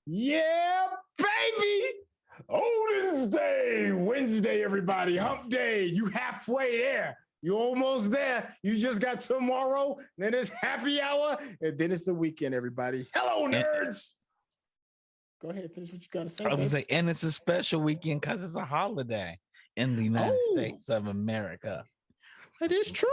Yeah, baby. Odin's Day, Wednesday, everybody. Hump Day. You halfway there. You almost there. You just got tomorrow. Then it's happy hour. And then it's the weekend, everybody. Hello, nerds. Go ahead, finish what you got to say. I was going to say, and it's a special weekend because it's a holiday in the United States of America. It is true.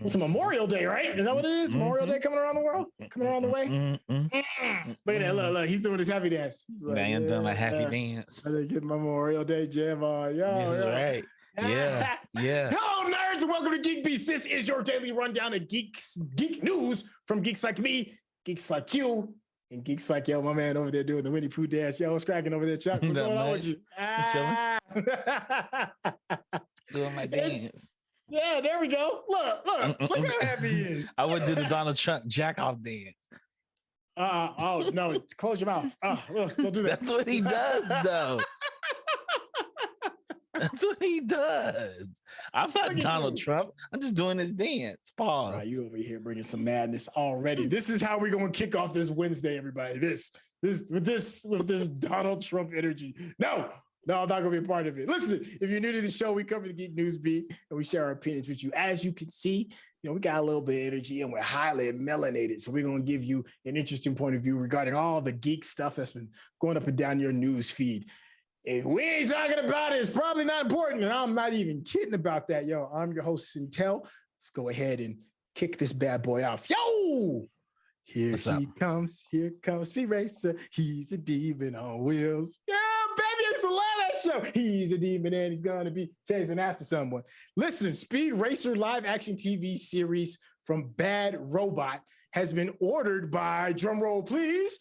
It's a Memorial Day, right? Is that what it is? Memorial Day coming around the world? Coming around the way? Look at that. Look. He's doing his happy dance. He's like, man, doing my happy dance. I didn't get my Memorial Day jam on. That's right. Yeah. Hello, nerds, and welcome to GeekBeast. This is your daily rundown of geek news from geeks like me, geeks like you, and geeks like yo, my man over there doing the Winnie Pooh dance. Yo, what's cracking over there, Chuck? What's going on with you? Doing my dance. Yeah, there we go. Look how happy he is. I would do the Donald Trump jack-off dance. Oh, no, close your mouth. Don't do that. That's what he does, though. That's what he does. I'm not Donald Trump. I'm just doing his dance. Pause. Right, you over here bringing some madness already. This is how we're going to kick off this Wednesday, everybody. With this Donald Trump energy. No, I'm not going to be a part of it. Listen, if you're new to the show, we cover the Geek News Beat and we share our opinions with you. As you can see, we got a little bit of energy and we're highly melanated. So we're going to give you an interesting point of view regarding all the geek stuff that's been going up and down your news feed. If we ain't talking about it, it's probably not important. And I'm not even kidding about that. Yo, I'm your host, Sintel. Let's go ahead and kick this bad boy off. Yo! Here comes Speed Racer. He's a demon on wheels. Yeah, baby, I used to love that show. He's a demon and he's going to be chasing after someone. Listen, Speed Racer live action TV series from Bad Robot has been ordered by, drumroll please,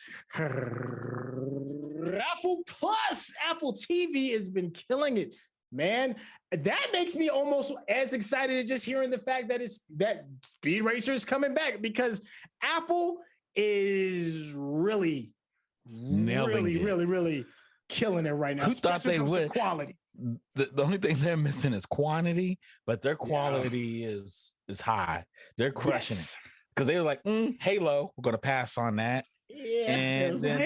Apple Plus. Apple TV has been killing it, man. That makes me almost as excited as just hearing the fact that Speed Racer is coming back, because Apple is really killing it right now. Who thought they would? Quality. The only thing they're missing is quantity, but their quality is high. They're crushing it, because they were like, Halo, we're going to pass on that. Yeah, and then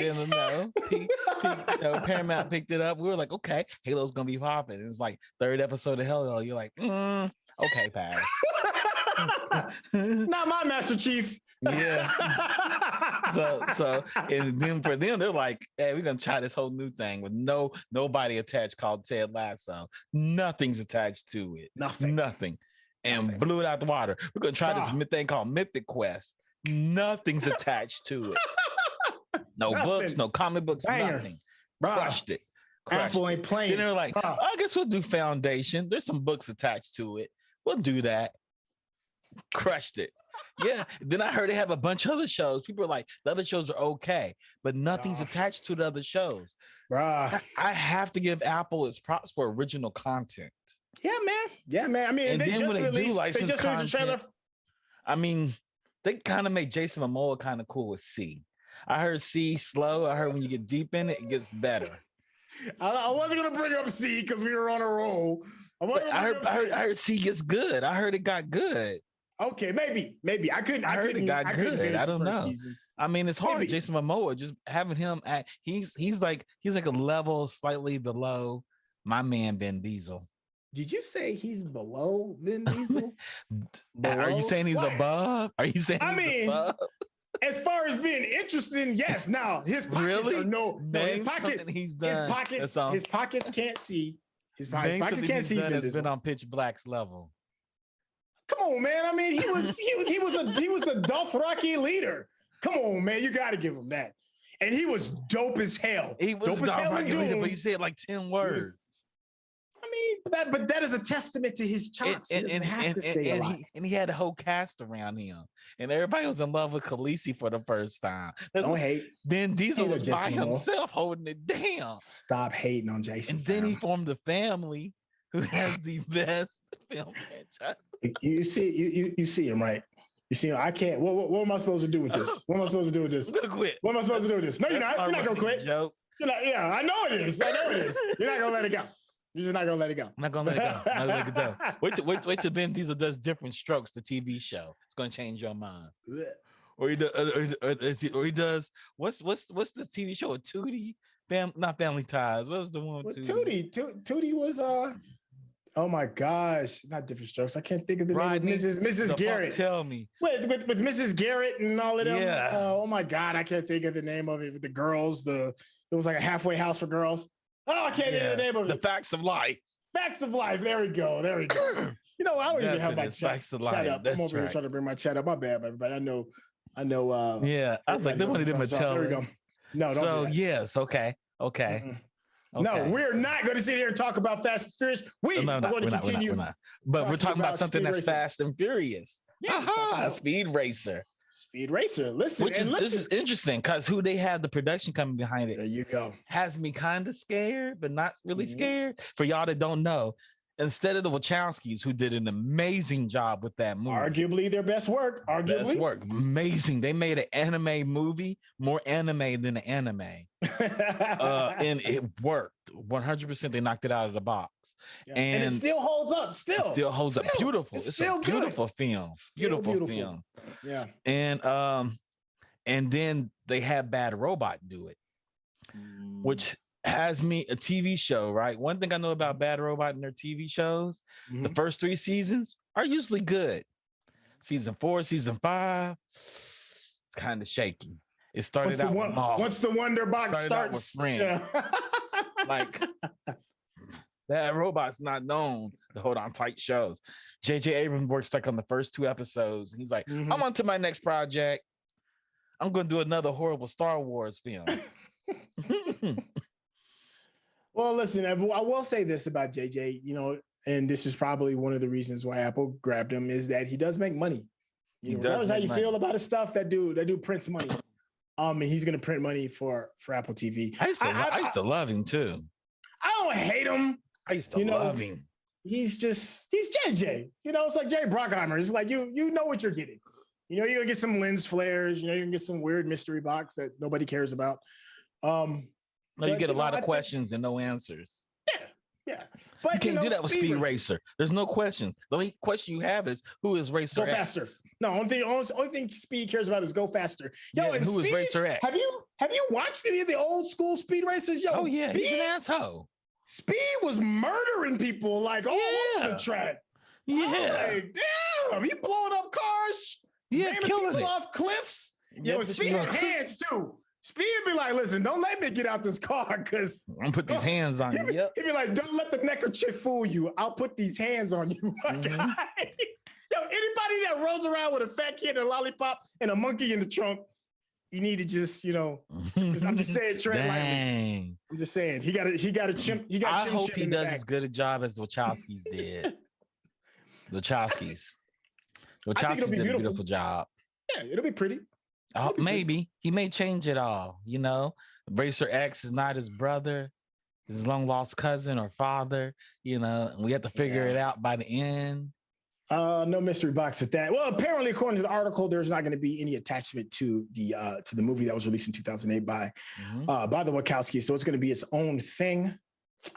Paramount picked it up. We were like, okay, Halo's gonna be popping. It's like third episode of Halo. You're like, okay, pass. Not my Master Chief. Yeah. So and then for them, they're like, hey, we're gonna try this whole new thing with nobody attached, called Ted Lasso. Nothing's attached to it. Nothing. And blew it out the water. We're gonna try this thing called Mythic Quest. Nothing's attached to it. No books, no comic books, nothing. Crushed it. Apple ain't playing. Then they're like, I guess we'll do Foundation. There's some books attached to it. We'll do that. Crushed it. Yeah. Then I heard they have a bunch of other shows. People are like, the other shows are okay, but nothing's attached to the other shows. I have to give Apple its props for original content. Yeah, man. I mean, and they then just when they do license content, trailer. I mean, they kind of make Jason Momoa kind of cool with C. I heard C slow. I heard when you get deep in it, it gets better. I wasn't gonna bring up C because we were on a roll. I heard C gets good. I heard it got good. Okay, maybe. I heard it got good. I don't know. Season. I mean, it's hard. Jason Momoa, just having him act. He's like a level slightly below my man Ben Diesel. Did you say he's below Vin Diesel? Are you saying he's above? Are you saying he's above? As far as being interesting, yes. Now his pockets are no. His pockets can't see. His pockets can't see. Has been on Pitch Black's level. Come on, man. I mean, he was the Dothraki leader. Come on, man. You got to give him that. And he was dope as hell. He was dope as hell, but he said like 10 words. But that is a testament to his chops. And he had a whole cast around him, and everybody was in love with Khaleesi for the first time. Don't hate. Ben Diesel was by himself holding it down. Stop hating on Jason. And then he formed a family who has the best film franchise. You see him, right? You see him. I can't. What am I supposed to do with this? I'm gonna quit. What am I supposed to do with this? No, you're not. You're not gonna quit. Joke. You're not. Yeah, I know it is. You're not gonna let it go. You're just not gonna let it go. I'm not gonna let it go. Wait till Ben Diesel does Different Strokes, the TV show. It's gonna change your mind. or he does what's the TV show with Tootie? Not Family Ties. What was the one with Tootie? Tootie was oh my gosh, not Different Strokes. I can't think of the name of Mrs. Garrett. Tell me. With Mrs. Garrett and all of them. Yeah. Oh my God, I can't think of the name of it. With the girls, it was like a halfway house for girls. Oh, I can't think of the name of it. The Facts of Life. Facts of Life. There we go. You know, I don't even have my chat up. I'm over here trying to bring my chat up. My bad, everybody. I know. Yeah, I was like, they wanted them to tell. There we go. No, don't so do that. Yes, okay. Okay. No, we're not going to sit here and talk about Fast and Furious. We're going to continue. But we're talking about something that's Fast and Furious. Yeah, Speed Racer. Speed Racer. Listen, this is interesting because who they have the production coming behind it. There you go. Has me kind of scared, but not really scared. For y'all that don't know, instead of the Wachowskis, who did an amazing job with that movie, arguably their best work. Amazing. They made an anime movie, more anime than an anime, and it worked 100%. They knocked it out of the box, and it still holds up. It still holds up. Beautiful. It's a beautiful film. Beautiful film. Yeah. And then they had Bad Robot do it, which has me a TV show, right? One thing I know about Bad Robot and their TV shows, the first 3 seasons are usually good. Season 4, season 5, it's kind of shaky. It started once the Wonder Box starts. Like Bad Robot's not known to hold on tight shows. J.J. Abrams works like on the first 2 episodes. And he's like, I'm on to my next project. I'm going to do another horrible Star Wars film. Well, listen, I will say this about JJ, you know, and this is probably one of the reasons why Apple grabbed him, is that he does make money. You know, regardless how you feel about his stuff, that dude prints money. And he's gonna print money for Apple TV. I used to love him too. I don't hate him. I used to love him. He's JJ. You know, it's like Jerry Bruckheimer. It's like you know what you're getting. You know, you're gonna get some lens flares. You know, you're gonna get some weird mystery box that nobody cares about. No, you get a lot of questions and no answers. Yeah. But you can't do that with Speed Racer. There's no questions. The only question you have is, who is Racer X? Go faster. No, only thing Speed cares about is go faster. Yo, and who is Racer X? Have you watched any of the old school Speed Racers? Yo, oh yeah, Speed, he's an asshole. Speed was murdering people like all over the track. Yeah. Like, damn, he blowing up cars. Yeah, killing people it. off cliffs. Yo, Speed had hands too. Speed be like, listen, don't let me get out this car because I'm gonna put these hands on you. He'd be like, don't let the neckerchief fool you. I'll put these hands on you, my guy. Yo, anybody that rolls around with a fat kid and a lollipop and a monkey in the trunk, you need to just, you know, I'm just saying, tread lightly. I'm just saying, he got a chimp. I hope he does as good a job as the Wachowskis did. The Wachowskis did a beautiful job. Yeah, it'll be pretty. Maybe he may change it all. You know, Racer X is not his brother, his long lost cousin or father. You know, and we have to figure it out by the end. No mystery box with that. Well, apparently, according to the article, there's not going to be any attachment to the movie that was released in 2008 by the Wachowskis. So it's going to be its own thing.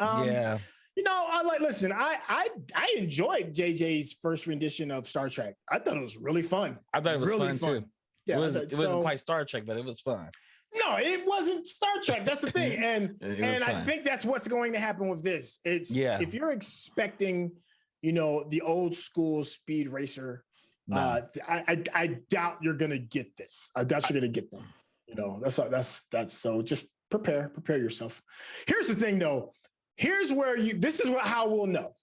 Yeah. You know, listen, I enjoyed JJ's first rendition of Star Trek. I thought it was really fun. I thought it was really fun too. Yeah, it wasn't quite Star Trek, but it was fun. No, it wasn't Star Trek. That's the thing. And I think that's what's going to happen with this. If you're expecting, you know, the old school Speed Racer, I doubt you're gonna get this. I doubt you're gonna get them. You know, that's so just prepare yourself. Here's the thing though. Here's where how we'll know.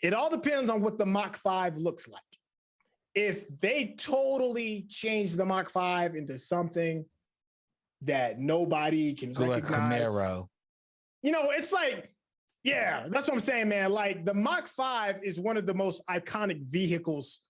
It all depends on what the Mach 5 looks like. If they totally change the Mach 5 into something that nobody can recognize, like Camaro. You know, it's like, yeah, that's what I'm saying, man. Like the Mach 5 is one of the most iconic vehicles,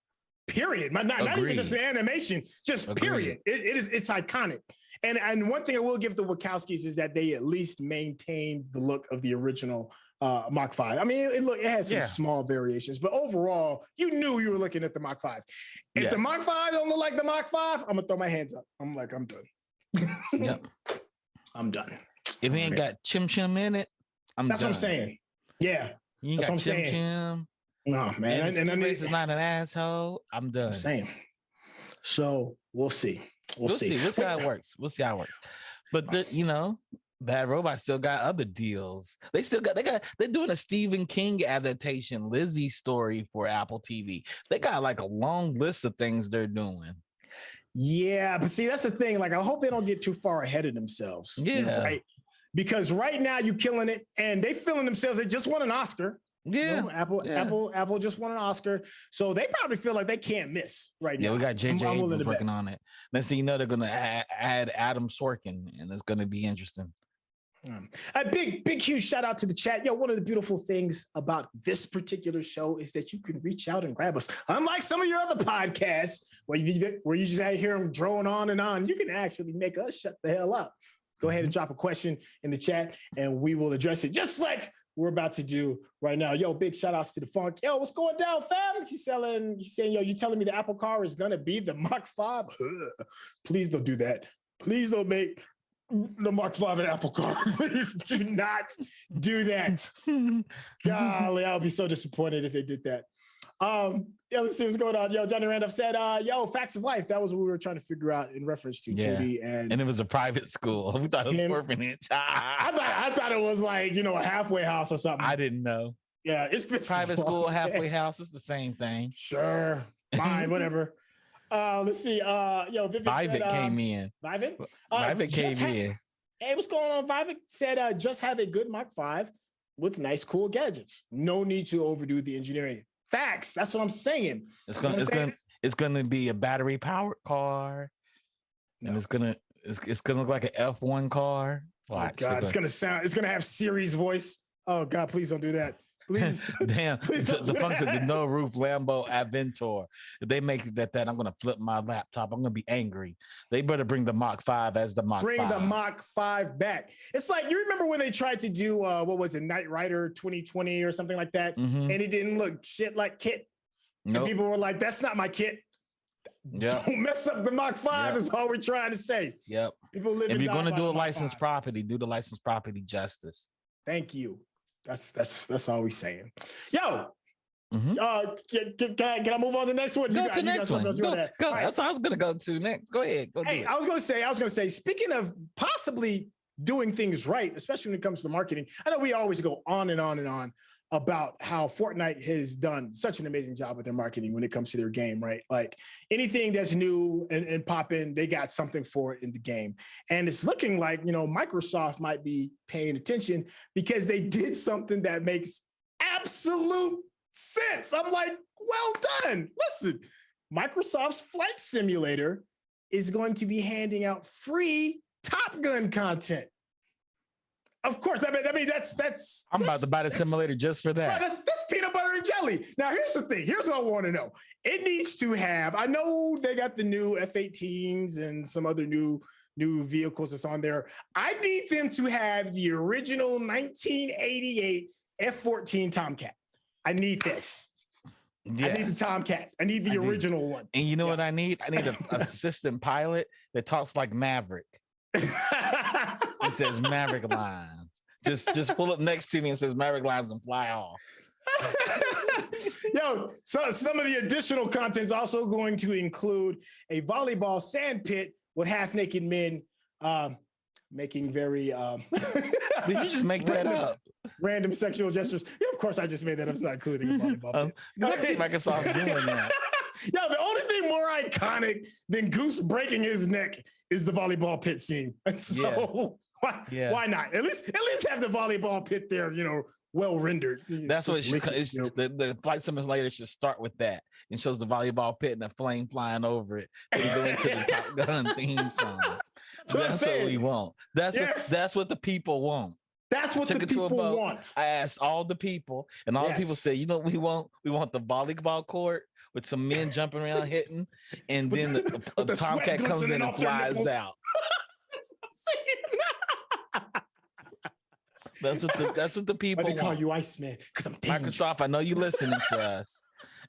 period. Not even just the animation, just period. It's iconic. And one thing I will give the Wachowskis is that they at least maintained the look of the original Mach 5. I mean, it has some small variations, but overall, you knew you were looking at the Mach 5. If the Mach 5 don't look like the Mach 5, I'm gonna throw my hands up. I'm like, I'm done. Yep. I'm done. If he ain't got Chim Chim in it, That's what I'm saying. Yeah. You That's got what I'm saying. Chim. No, man. And is not an asshole. I'm done. I'm saying. So we'll see. We'll see. We'll see how it works. But Bad Robot still got other deals. They're doing a Stephen King adaptation, Lizzie's story for Apple TV. They got like a long list of things they're doing. Yeah, but see, that's the thing. Like, I hope they don't get too far ahead of themselves. Yeah. Right? Because right now you're killing it, and they feeling themselves. They just won an Oscar. Yeah. Apple just won an Oscar. So they probably feel like they can't miss right now. Yeah, we got JJ Abrams working on it. Next thing you know, they're going to add Adam Sorkin, and it's going to be interesting. A big, huge shout out to the chat. Yo, one of the beautiful things about this particular show is that you can reach out and grab us. Unlike some of your other podcasts where you just hear them drone on and on, you can actually make us shut the hell up. Go ahead and drop a question in the chat, and we will address it just like we're about to do right now. Yo, big shout outs to the Funk. Yo, what's going down, fam? He's saying, yo, you telling me the Apple car is gonna be the Mach 5? Please don't do that. Please don't make the Mark 5 an Apple car. Please do not do that. Golly, I'll be so disappointed if they did that. Let's see what's going on. Yo, Johnny Randolph said, Facts of Life. That was what we were trying to figure out in reference to Tootie. And it was a private school. We thought it was orphanage. I thought it was like, a halfway house or something. I didn't know. Yeah, it's been private school, halfway house. It's the same thing. Sure. Fine, whatever. Let's see. Vivek Vivek came in. Vivek came in. Hey, what's going on? Vivek said, just have a good Mach 5 with nice, cool gadgets. No need to overdo the engineering. Facts. That's what I'm saying. It's gonna be a battery powered car, and it's gonna look like an F1 car. Watch. Oh God, it's gonna have Siri's voice. Oh God, please don't do that. Please. Damn. The function, the no roof Lambo Aventor. If they make that, I'm gonna flip my laptop. I'm gonna be angry. They better bring the Mach 5 as the Mach 5. Bring the Mach 5 back. It's like, you remember when they tried to do what was it, Knight Rider 2020 or something like that, and it didn't look shit like Kit. Nope. And people were like, "That's not my Kit." Yep. Don't mess up the Mach 5. Is all we're trying to say. Yep. People live. If you're gonna do a licensed property, do the licensed property justice. Thank you. That's all we're saying. Yo, can I move on to the next one? Go to the next one. Go. Right. That's what I was gonna go to next. Go ahead. I was gonna say. Speaking of possibly doing things right, especially when it comes to marketing, I know we always go on and on and on about how Fortnite has done such an amazing job with their marketing when it comes to their game, right? Like anything that's new and popping, they got something for it in the game. And it's looking like, Microsoft might be paying attention because they did something that makes absolute sense. I'm like, well done. Listen, Microsoft's Flight Simulator is going to be handing out free Top Gun content. Of course, I mean that's. I'm about to buy the simulator just for that. That's peanut butter and jelly. Now, here's the thing. Here's what I want to know. It needs to have. I know they got the new F-18s and some other new vehicles that's on there. I need them to have the original 1988 F-14 Tomcat. I need this. Yes. I need the Tomcat. I need the original one. And you know what I need? I need an assistant pilot that talks like Maverick. It says Maverick Lines. Just pull up next to me and says Maverick Lines and fly off. Yo, so some of the additional content is also going to include a volleyball sand pit with half-naked men making very Did you just make that up? Random sexual gestures. Yeah, of course I just made that up. It's not including a volleyball pit. I see Microsoft doing that. Yo, the only thing more iconic than Goose breaking his neck is the volleyball pit scene. And so why not? At least have the volleyball pit there, well rendered. That's what it should. The flight simulator should start with that and shows the volleyball pit and the flame flying over it. Then go into the Top Gun theme song. That's what we want. That's what the people want. That's what the people want. I asked all the people, and all the people said, "You know what we want? We want the volleyball court with some men jumping around hitting, and then the Tomcat comes in and flies out." That's what the people want. They call you Iceman because I'm dangerous. Microsoft, I know you listening to us,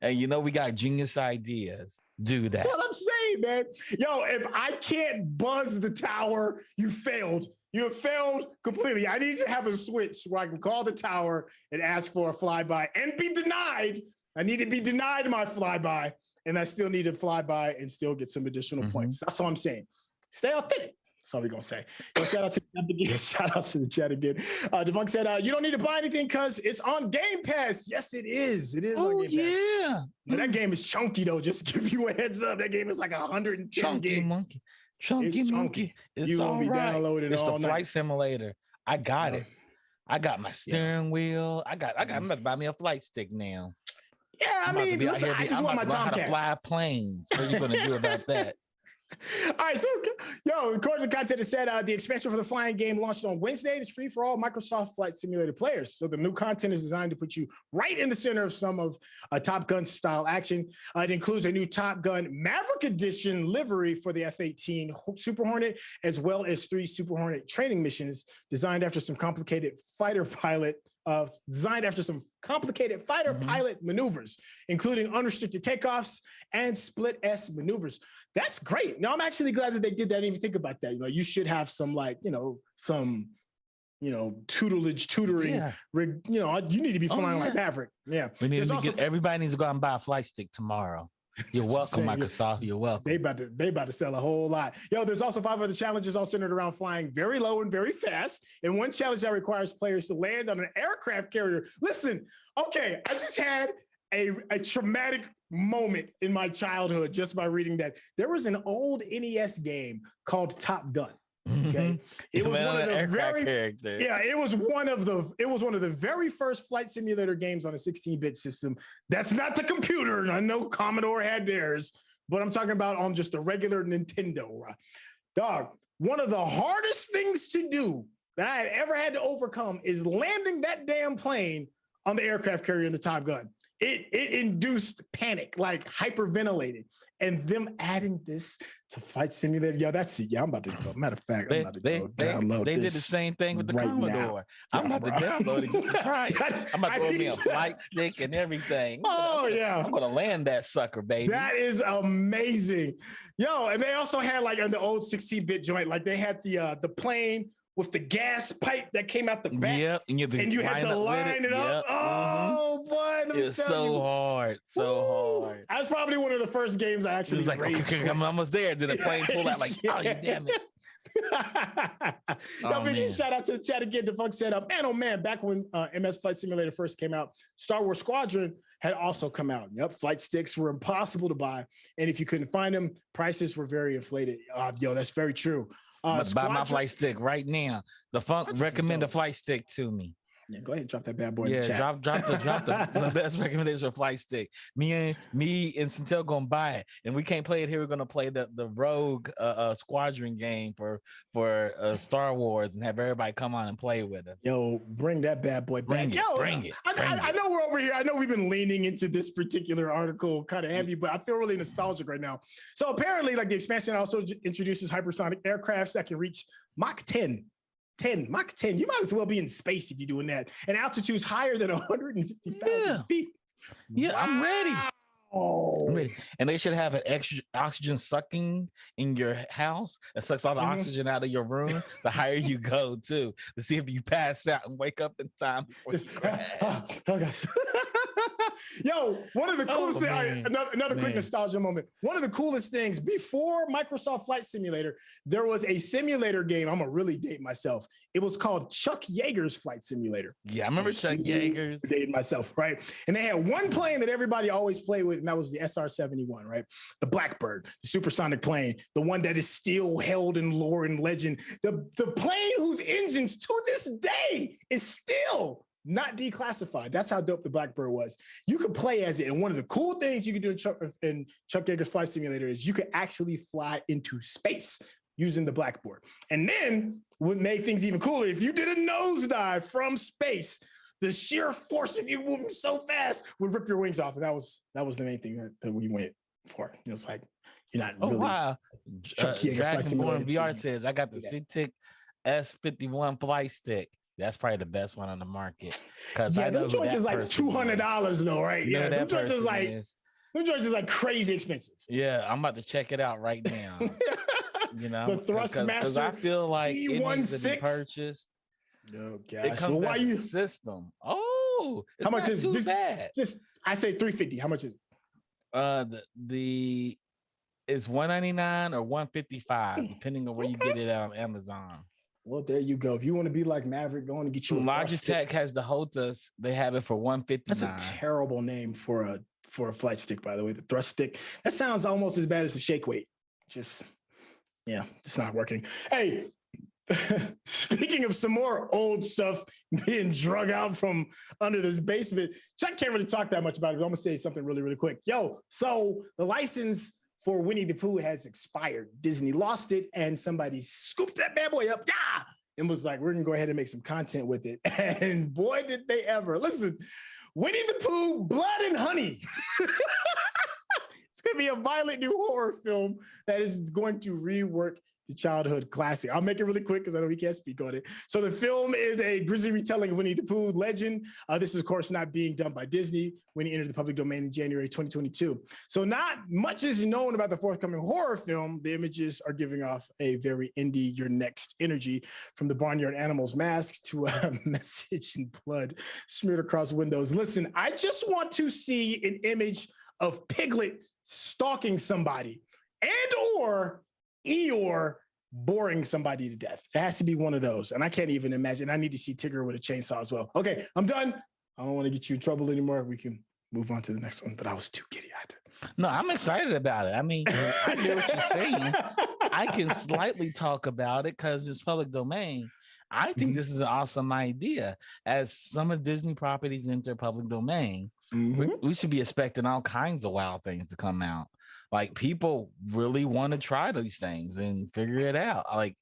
and we got genius ideas. Do that. That's what I'm saying, man. Yo, if I can't buzz the tower, you failed. You have failed completely. I need to have a switch where I can call the tower and ask for a flyby and be denied. I need to be denied my flyby and I still need to fly by and still get some additional points. That's all I'm saying. Stay authentic. That's all we're going to say. Yo, shout out to the chat again. Devunk said, you don't need to buy anything because it's on Game Pass. Yes, it is. It is on Game Pass. Yeah. But that game is chunky, though. Just to give you a heads up. That game is like 110 chunky gigs. Monkey. Chunky monkey. It's you won't be downloading it's all the flight simulator. I got it. I got my steering wheel. I'm about to buy me a flight stick now. Yeah, I mean, listen, I just want my Tomcat. How to fly planes. What are you going to do about that? All right, so according to the content, it said the expansion for the flying game launched on Wednesday. It's free for all Microsoft Flight Simulator players. So the new content is designed to put you right in the center of some of Top Gun style action. It includes a new Top Gun Maverick Edition livery for the F-18 Super Hornet, as well as 3 Super Hornet training missions designed after some complicated fighter pilot maneuvers, including unrestricted takeoffs and split S maneuvers. That's great. Now I'm actually glad that they did that. I didn't even think about that. You should have some tutoring. Yeah. You need to be flying like Maverick. Yeah. Everybody needs to go out and buy a flight stick tomorrow. You're welcome, Microsoft. You're welcome. They about to sell a whole lot. There's also 5 other challenges all centered around flying very low and very fast. And one challenge that requires players to land on an aircraft carrier. Listen, okay, I just had a traumatic moment in my childhood just by reading that. There was an old NES game called Top Gun. Okay, it was one of the it was one of the very first flight simulator games on a 16-bit system. That's not the computer, and I know Commodore had theirs, but I'm talking about on just a regular Nintendo. Dog, one of the hardest things to do that I had ever had to overcome is landing that damn plane on the aircraft carrier in the Top Gun. It induced panic, like hyperventilated, and them adding this to Flight Simulator. I'm about to go. Matter of fact, I'm about to go download They this did the same thing with the right Commodore. I'm about to download it just to try it. I'm about to go me a flight stick and everything. I'm going to land that sucker, baby. That is amazing. And they also had like on the old 16-bit joint, like they had the plane with the gas pipe that came out the back. Yep, and you had to line it up. Yep. Oh, boy. It's so hard. Hard. That's probably one of the first games I actually was like, okay, I'm almost there. Did the plane pull out like, oh, you damn it. Shout out to the chat again. Defunct said, man, oh man, back when MS Flight Simulator first came out, Star Wars Squadron had also come out. Yep, flight sticks were impossible to buy. And if you couldn't find them, prices were very inflated. That's very true. Buy my flight stick right now. The Funk recommend a flight stick to me. Yeah, go ahead and drop that bad boy in the chat. Drop the best recommendation for flight stick. Me and Centel gonna buy it, and we can't play it here. We're gonna play the Rogue Squadron game for Star Wars and have everybody come on and play with us. Bring that bad boy back. Bring it. I know we're over here. I know we've been leaning into this particular article kind of heavy, but I feel really nostalgic right now. So apparently, like the expansion also introduces hypersonic aircrafts that can reach Mach 10. Mach 10. You might as well be in space if you're doing that. And altitudes higher than 150,000 feet. Yeah, wow. I'm ready. And they should have an extra oxygen sucking in your house. It sucks all the oxygen out of your room. The higher you go, too, to see if you pass out and wake up in time before you crash. Oh gosh. One of the coolest things, another quick nostalgia moment. One of the coolest things before Microsoft Flight Simulator, there was a simulator game. I'm going to really date myself. It was called Chuck Yeager's Flight Simulator. Yeah, I remember Chuck Yeager's. Dated myself, right? And they had one plane that everybody always played with, and that was the SR-71, right? The Blackbird, the supersonic plane, the one that is still held in lore and legend. The plane whose engines to this day is still not declassified. That's how dope the Blackbird was. You could play as it. And one of the cool things you could do in Chuck Yeager's Flight Simulator is you could actually fly into space using the Blackbird. And then what made things even cooler, if you did a nosedive from space, the sheer force of you moving so fast would rip your wings off. And that was the main thing that we went for. It's like, you're not really. Wow. Dragonborn VR says, I got the SeaTic S51 flight stick. That's probably the best one on the market. Them joints is like $200 though, right? Yeah, them joints is like crazy expensive. Yeah, I'm about to check it out right now. The Thrustmaster. I feel like it needs to be purchased. Oh gosh, it comes as a system. Oh, how much is bad. Just I say $350. How much is it? The it's $199 or $155, depending on where you get it on Amazon. Well, there you go. If you want to be like Maverick, go and get you a Logitech has the Hotas. They have it for $159. That's a terrible name for a flight stick, by the way. The thrust stick. That sounds almost as bad as the shake weight. Just, yeah, it's not working. Hey, speaking of some more old stuff being drug out from under this basement, Chuck can't really talk that much about it, but I'm going to say something really, really quick. Yo, so the license for Winnie the Pooh has expired. Disney lost it, and somebody scooped that bad boy up, and was like, we're going to go ahead and make some content with it. And boy, did they ever. Listen, Winnie the Pooh, Blood and Honey. It's going to be a violent new horror film that is going to rework the childhood classic. I'll make it really quick because I know we can't speak on it. So the film is a grisly retelling of Winnie the Pooh legend. This is, of course, not being done by Disney when it entered the public domain in January 2022. So not much is known about the forthcoming horror film. The images are giving off a very indie, your next energy, from the barnyard animals mask to a message in blood smeared across windows. Listen, I just want to see an image of Piglet stalking somebody and or Eeyore boring somebody to death. It has to be one of those. And I can't even imagine. I need to see Tigger with a chainsaw as well. Okay, I'm done. I don't want to get you in trouble anymore. We can move on to the next one, but I was too giddy. No, I'm excited about it. I mean, I get what you're saying. I can slightly talk about it because it's public domain. I think this is an awesome idea. As some of Disney properties enter public domain, we should be expecting all kinds of wild things to come out. Like, people really want to try these things and figure it out. Like,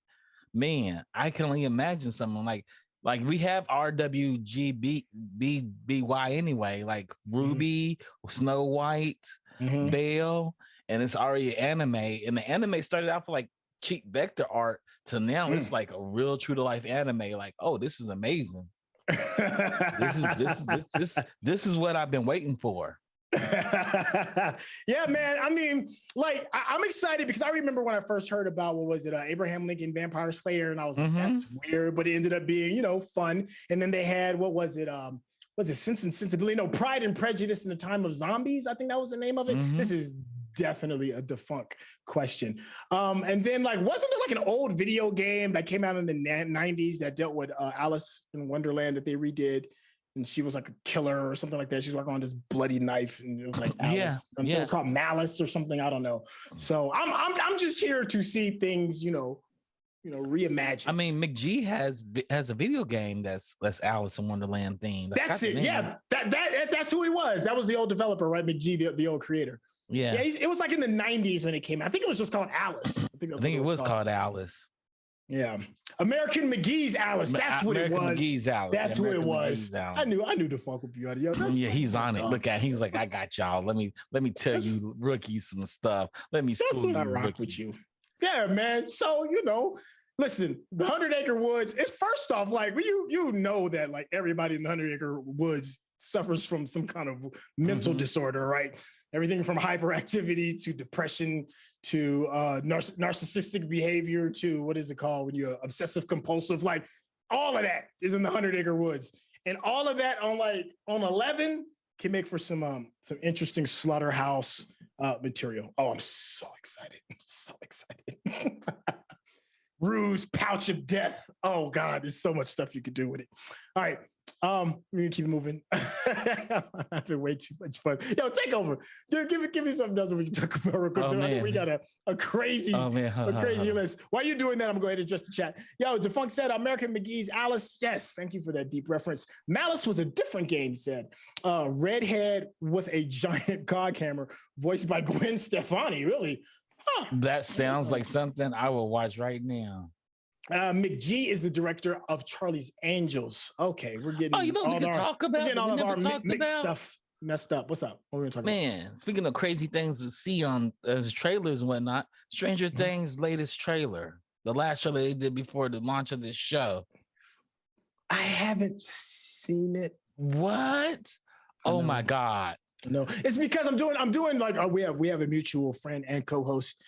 man, I can only imagine someone like we have RWGBY anyway, like Ruby, Snow White, Belle, and it's already anime. And the anime started out for like cheap vector art to now it's like a real true to life anime. Like, oh, this is amazing. This is what I've been waiting for. Yeah, man. I mean, like, I'm excited because I remember when I first heard about, what was it, Abraham Lincoln Vampire Slayer, and I was like, that's weird, but it ended up being, fun. And then they had, what was it, Sense and Sensibility? No, Pride and Prejudice in the Time of Zombies. I think that was the name of it. This is definitely a defunct question. And then, like, wasn't there like an old video game that came out in the 90s that dealt with Alice in Wonderland that they redid? And she was like a killer or something like that. She's walking on this bloody knife, and it was like Alice. It was called Malice or something. I don't know. So I'm just here to see things, reimagined. I mean, McGee has a video game that's Alice in Wonderland themed. That's it. Yeah, that's who he was. That was the old developer, right? McGee, the old creator. Yeah. It was like in the 90s when it came out. I think it was just called Alice. I think it was called Alice. Yeah, American McGee's Alice. That's what it was. McGee's Alice. That's who it was. I knew the funk would be on it. Yeah, he's on it. Look at he's like, I got y'all. Let me tell you rookies some stuff. Let me school you. I rock with you. Yeah, man. So listen, the 100 Acre Woods. It's first off, like, you know that like everybody in the 100 Acre Woods suffers from some kind of mental disorder, right? Everything from hyperactivity to depression to narcissistic behavior to, what is it called when you're obsessive compulsive? Like, all of that is in the 100 Acre Woods, and all of that on 11 can make for some interesting slaughterhouse material. Oh, I'm so excited! I'm so excited. Ruse, Pouch of Death. Oh God, there's so much stuff you could do with it. All right. We're gonna keep moving. I'm having way too much fun. Yo, take over. Give me something else that we can talk about real quick. I think we got a crazy list. While you're doing that, I'm gonna go ahead and address the chat. Yo, Defunct said American McGee's Alice. Yes, thank you for that deep reference. Malice was a different game, he said. Redhead with a giant cog hammer, voiced by Gwen Stefani. Really? Huh. That sounds like something I will watch right now. McGee is the director of Charlie's Angels. Okay, we're getting we can talk about. We're getting all of our mixed stuff messed up. What's up? What are we talking about? Man, speaking of crazy things to see on as trailers and whatnot, Stranger Things' latest trailer, the last trailer they did before the launch of this show. I haven't seen it. What? Oh my God. No, it's because I'm doing like we have a mutual friend and co-host,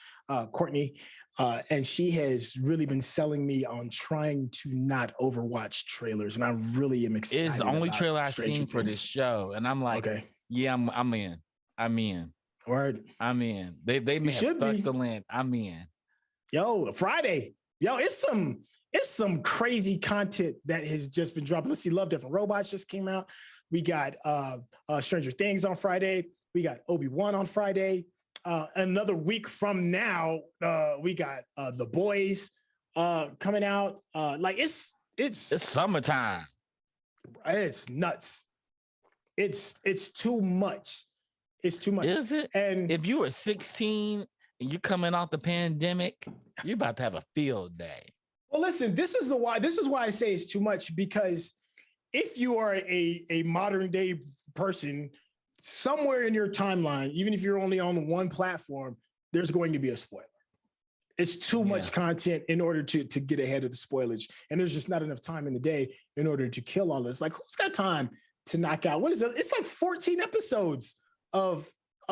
Courtney, and she has really been selling me on trying to not overwatch trailers, and I really am excited. It's the only trailer I've seen for this show, and I'm like, okay, yeah, I'm in. Word. I'm in. They may have stuck the land. I'm in. Yo, Friday. Yo, it's some crazy content that has just been dropped. Let's see, Love, Death and Robots just came out. We got Stranger Things on Friday. We got Obi-Wan on Friday. Another week from now, we got The Boys coming out. Like it's summertime. It's nuts. It's too much. It's too much. Is it? And if you were 16 and you're coming off the pandemic, you're about to have a field day. Well, listen, this is why I say it's too much, because if you are a modern day person, somewhere in your timeline, even if you're only on one platform, there's going to be a spoiler. It's too much content in order to get ahead of the spoilage. And there's just not enough time in the day in order to kill all this. Like, who's got time to knock out? What is it? It's like 14 episodes of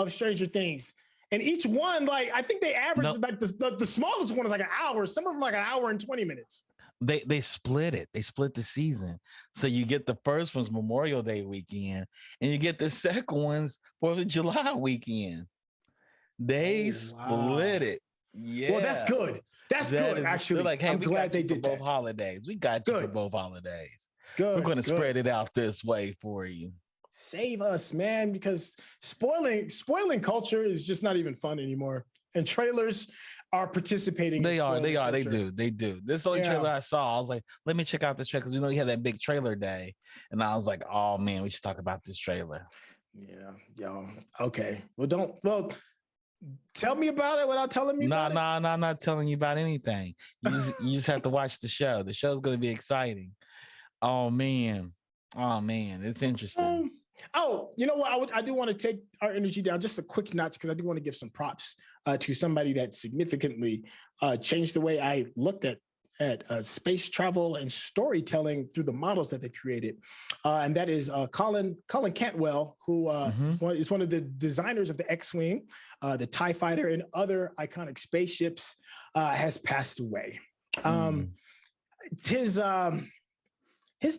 Stranger Things. And each one, like, I think they average like the smallest one is like an hour. Some of them like an hour and 20 minutes. They split it. They split the season. So you get the first one's Memorial Day weekend, and you get the second one's 4th of July weekend. They split it. Yeah. Well, that's good. That's good, actually. Like, hey, I'm glad they did both holidays. We got you for both holidays. Good. We're going to spread it out this way for you. Save us, man, because spoiling culture is just not even fun anymore. And trailers are participating. They do. This is the only trailer I saw. I was like, let me check out this trailer, because you had that big trailer day. And I was like, oh man, we should talk about this trailer. Yeah, yo. Okay. Well, tell me about it without telling me about it. No, I'm not telling you about anything. You just have to watch the show. The show's gonna be exciting. Oh man, it's interesting. You know what? I do want to take our energy down just a quick notch, because I do want to give some props to somebody that significantly changed the way I looked at space travel and storytelling through the models that they created. And that is Colin Cantwell, who is one of the designers of the X-Wing, the TIE Fighter, and other iconic spaceships, has passed away. His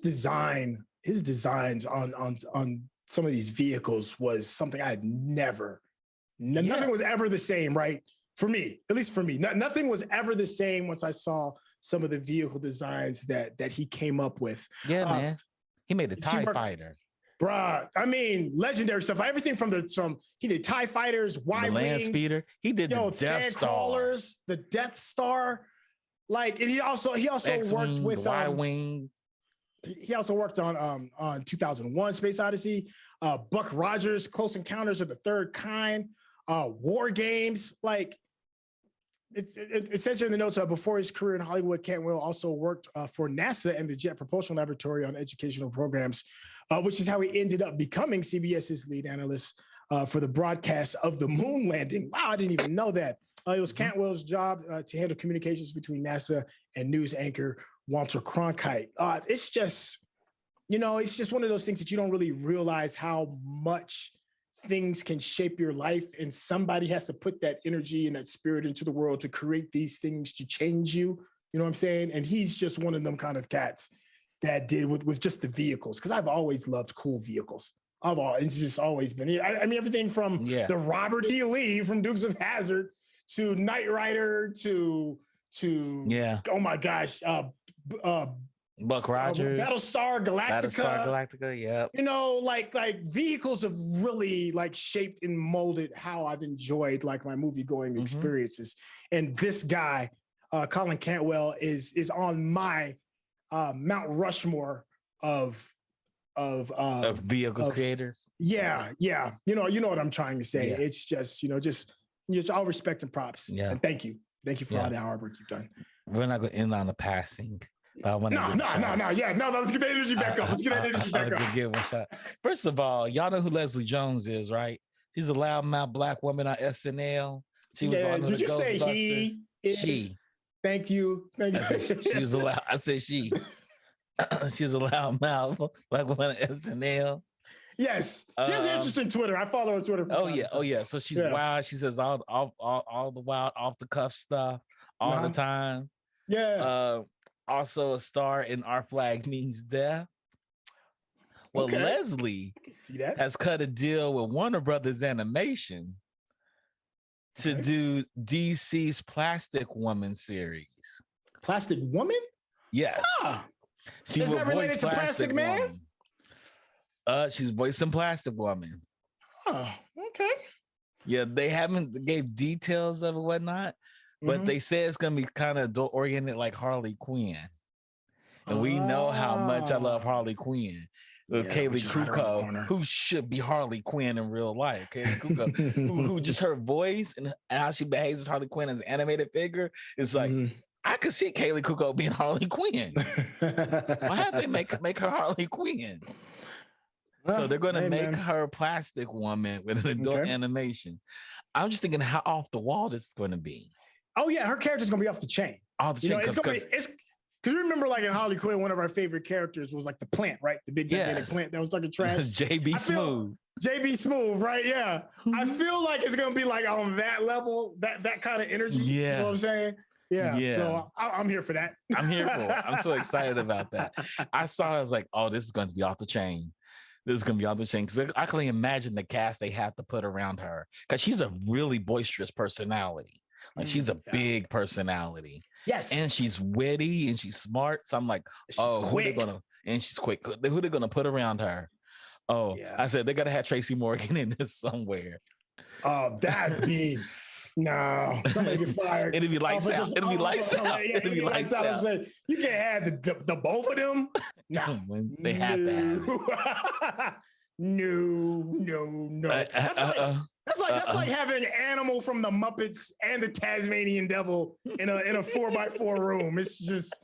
designs on some of these vehicles was something I had nothing was ever the same, right? For me, at least for me, nothing was ever the same once I saw some of the vehicle designs that he came up with. Yeah, man. He made a TIE Fighter. Bruh, I mean, legendary stuff. Everything from he did TIE Fighters, Y-Wings. The land speeder. He did the Death Star. The Death Star. Like, and he also worked with Y-Wing. He also worked on 2001 Space Odyssey, Buck Rogers, Close Encounters of the Third Kind, War Games. Like, it says here in the notes, before his career in Hollywood, Cantwell also worked for NASA and the Jet Propulsion Laboratory on educational programs, which is how he ended up becoming CBS's lead analyst for the broadcast of the moon landing. Wow, I didn't even know that. It was Cantwell's job to handle communications between NASA and news anchor Walter Cronkite. It's just one of those things that you don't really realize how much things can shape your life, and somebody has to put that energy and that spirit into the world to create these things to change you. You know what I'm saying? And he's just one of them kind of cats that did with just the vehicles, because I've always loved cool vehicles. It's just always been. I mean, everything from the Robert E. Lee from Dukes of Hazzard to Knight Rider to oh my gosh, Buck Rogers, Battlestar Galactica. Yeah. You know, like vehicles have really like shaped and molded how I've enjoyed like my movie going experiences. And this guy, Colin Cantwell, is on my Mount Rushmore of vehicle creators. Yeah. You know what I'm trying to say. Yeah. It's just all respect and props. Yeah. And thank you for all the hard work you've done. We're not going to end on a passing. No. Let's get that energy back up. Give one shot. First of all, y'all know who Leslie Jones is, right? She's a loudmouth black woman on SNL. She was on Did you say he is? She. Thank you. She was allowed. I said she. She was a loudmouth black woman on SNL. Yes, she has an interesting Twitter. I follow her on Twitter. Oh yeah. So she's wild. She says all the wild off the cuff stuff all the time. Yeah. Also a star in Our Flag Means Death. Well, Leslie has cut a deal with Warner Brothers Animation to do DC's Plastic Woman series. Plastic Woman? Yes. She is that related to Plastic Man? She's voicing Plastic Woman. Oh, okay. Yeah, they haven't gave details of it, whatnot, but they say it's gonna be kind of oriented like Harley Quinn, and we know how much I love Harley Quinn. Kaylee Kuko, who should be Harley Quinn in real life. Kaylee Kuko, who just her voice and how she behaves as Harley Quinn as an animated figure is like. I could see Kaylee Kuko being Harley Quinn. Why have they make her Harley Quinn? Well, so they're going to make her Plastic Woman with an adult animation. I'm just thinking how off the wall this is going to be. Oh yeah, her character's going to be off the chain. Off the chain. Because you remember, like in Harley Quinn, one of our favorite characters was like the plant, right? The big gigantic plant that was stuck in trash. JB Smooth. JB Smooth, right? Yeah. I feel like it's going to be like on that level, that kind of energy. Yeah. You know what I'm saying? Yeah. So I'm here for that. I'm here for it. I'm so excited about that. I was like, oh, this is going to be off the chain. This is going to be off the chain. Because I can imagine the cast they have to put around her. Because she's a really boisterous personality. Like she's a big personality. Yes. And she's witty and she's smart. So I'm like, and she's quick. Who are they going to put around her? Oh, yeah. I said, they got to have Tracy Morgan in this somewhere. Oh, that'd be... No, somebody get fired. It'd be lights out. It'd be lights out. It'd be lights out. I'm saying, you can't have the both of them. No, they have to have it. No. That's like having Animal from the Muppets and the Tasmanian Devil in a 4x4 room. It's just.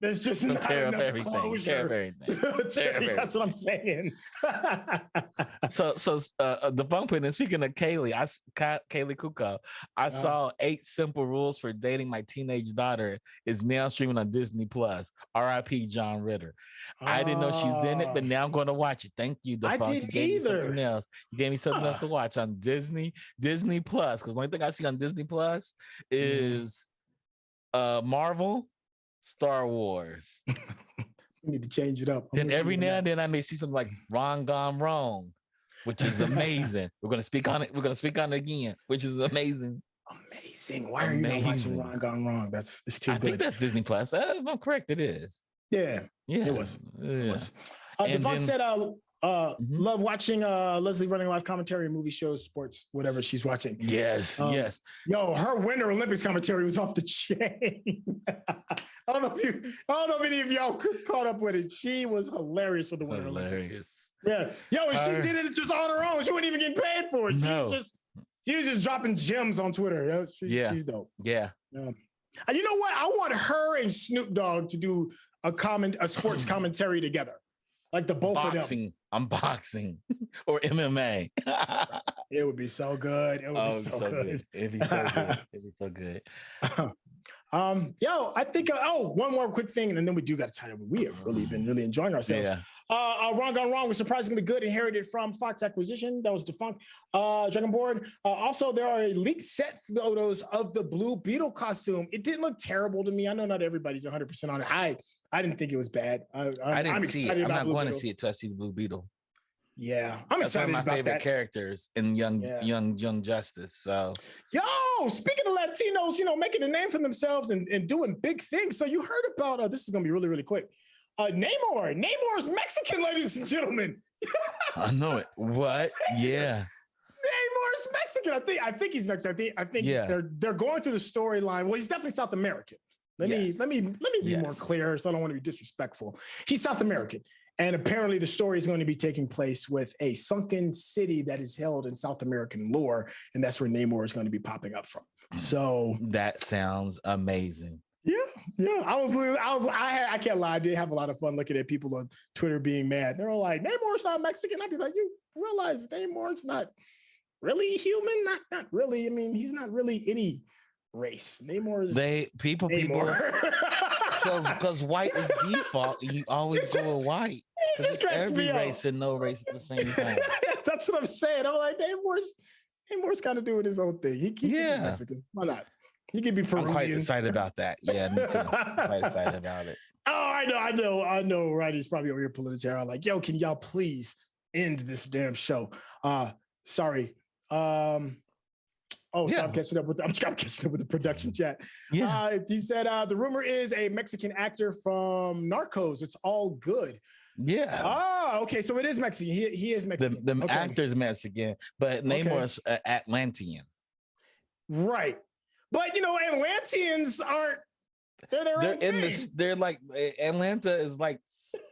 There's just not enough closure. That's what I'm saying. so the bump in, and speaking of Kaylee Kuko, I saw 8 Simple Rules for Dating My Teenage Daughter is now streaming on Disney Plus. R.I.P. John Ritter. I didn't know she's in it, but now I'm going to watch it. Thank you. I didn't either. You gave me something else to watch on Disney Plus, because the only thing I see on Disney Plus is Marvel, Star Wars. We need to change it up. Then every now and then I may see something like Wrong Gone Wrong, which is amazing. We're going to speak on it. We're going to speak on it again, which is amazing. Amazing. Why are you not watching Wrong Gone Wrong? It's too good. I think that's Disney Plus. If I'm correct, it is. Yeah. It was. Devon said, love watching Leslie running live commentary, movie shows, sports, whatever she's watching. Yes. Yo, her Winter Olympics commentary was off the chain. I don't know if any of y'all caught up with it. She was hilarious for the Winter Olympics. Yeah. Yo, and she did it just on her own. She wasn't even getting paid for it. She was just dropping gems on Twitter. She's dope. Yeah. And you know what? I want her and Snoop Dogg to do a sports commentary together. Like the both of them. Unboxing or MMA. It would be so good. It would be so good. It'd be so good. I think one more quick thing, and then we do got to tie up. We have really been enjoying ourselves. Wrong Gone Wrong was surprisingly good, inherited from Fox acquisition. That was defunct. Dragonboard. Also, there are leaked set photos of the Blue Beetle costume. It didn't look terrible to me. I know not everybody's 100% on it. I didn't think it was bad. I'm excited. I'm not going to see it till I see the Blue Beetle. Yeah, I'm excited about that. One of my favorite characters in Young Justice. So, speaking of Latinos, making a name for themselves and doing big things. So you heard about this is going to be really, really quick. Namor. Namor's Mexican, ladies and gentlemen. I know it. What? Yeah. Namor's Mexican. I think he's Mexican. I think they're going through the storyline. Well, he's definitely South American. Let me be more clear, so I don't want to be disrespectful. He's South American. And apparently the story is going to be taking place with a sunken city that is held in South American lore. And that's where Namor is going to be popping up from. So that sounds amazing. Yeah. I can't lie. I did have a lot of fun looking at people on Twitter being mad. They're all like, Namor's not Mexican. I'd be like, you realize Namor's not really human? Not really. I mean, he's not really any race. Namor's people. So because white is default, you always go with white. It just cracks me up. Every race and no race at the same time. That's what I'm saying. I'm like, Namor's kind of doing his own thing. He can be Mexican. Why not? He can be Peruvian. I'm quite excited about that. Yeah, me too. I'm quite excited about it. Oh, I know. Right? He's probably over here pulling his hair out. Like, yo, can y'all please end this damn show? Sorry. Oh, so I'm catching up with the production chat. Yeah. He said the rumor is a Mexican actor from Narcos. It's all good. Yeah. Oh, okay. So it is Mexican. He is Mexican. The actor's Mexican, but Namor's Atlantean. Right. But Atlanteans aren't. They're in this. They're like Atlanta is like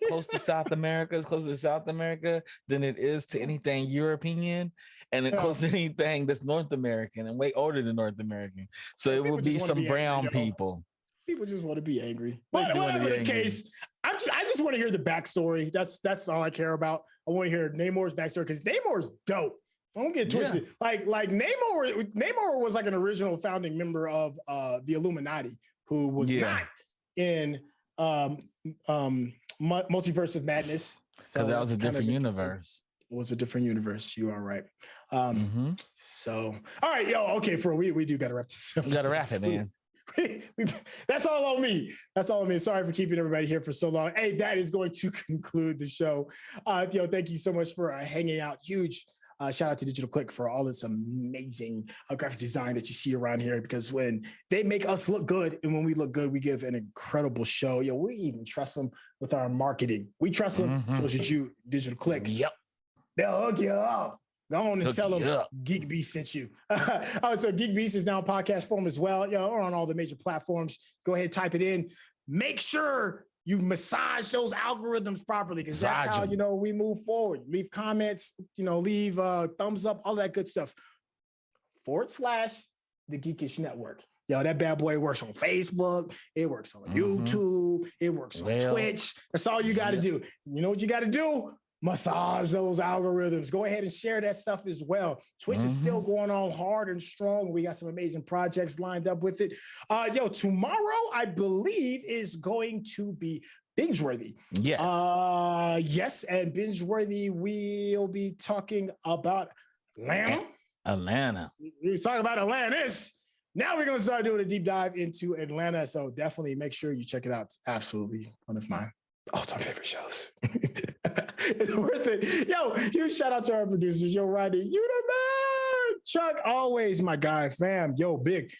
close to South America. It's closer to South America than it is to anything European, and then close to anything that's North American and way older than North American. So it will be some brown people. People just want to be angry. But whatever the case, I just want to hear the backstory. That's all I care about. I want to hear Namor's backstory because Namor's dope. Don't get twisted. Yeah. Like Namor was like an original founding member of the Illuminati, who was not in Multiverse of Madness. Because that was a different universe. It was a different universe. You are right. So, all right, okay, we do got to wrap this up. We got to wrap it, man. That's all on me. Sorry for keeping everybody here for so long. Hey, that is going to conclude the show. Thank you so much for hanging out. Huge shout out to Digital Click for all this amazing graphic design that you see around here, because when they make us look good and when we look good, we give an incredible show. We even trust them with our marketing. We trust them. So should you, Digital Click. Yep. They'll hook you up. Go on and tell them GeekBeast sent you. So GeekBeast is now in podcast form as well. Or on all the major platforms. Go ahead, type it in. Make sure you massage those algorithms properly, because that's how, we move forward. Leave comments, leave thumbs up, all that good stuff. / the Geekish Network. That bad boy works on Facebook. It works on YouTube. It works on Twitch. That's all you got to do. You know what you got to do? Massage those algorithms. Go ahead and share that stuff as well. Twitch is still going on hard and strong. We got some amazing projects lined up with it. Tomorrow, I believe, is going to be binge-worthy. Yes. Yes, and binge-worthy, we'll be talking about Atlanta. We're talking about Atlantis. Now we're going to start doing a deep dive into Atlanta. So definitely make sure you check it out. It's absolutely one of my all-time favorite shows. It's worth it. Huge shout out to our producers. Rodney, you the man. Chuck, always my guy, fam. Big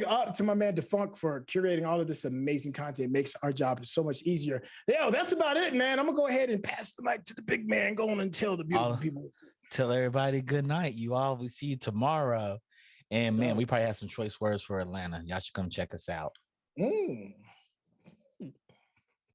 up to my man Defunk for curating all of this amazing content. It makes our job so much easier. That's about it, man. I'm gonna go ahead and pass the mic to the big man. Go on and tell the beautiful people. Tell everybody good night. You all will see you tomorrow. And man, we probably have some choice words for Atlanta. Y'all should come check us out.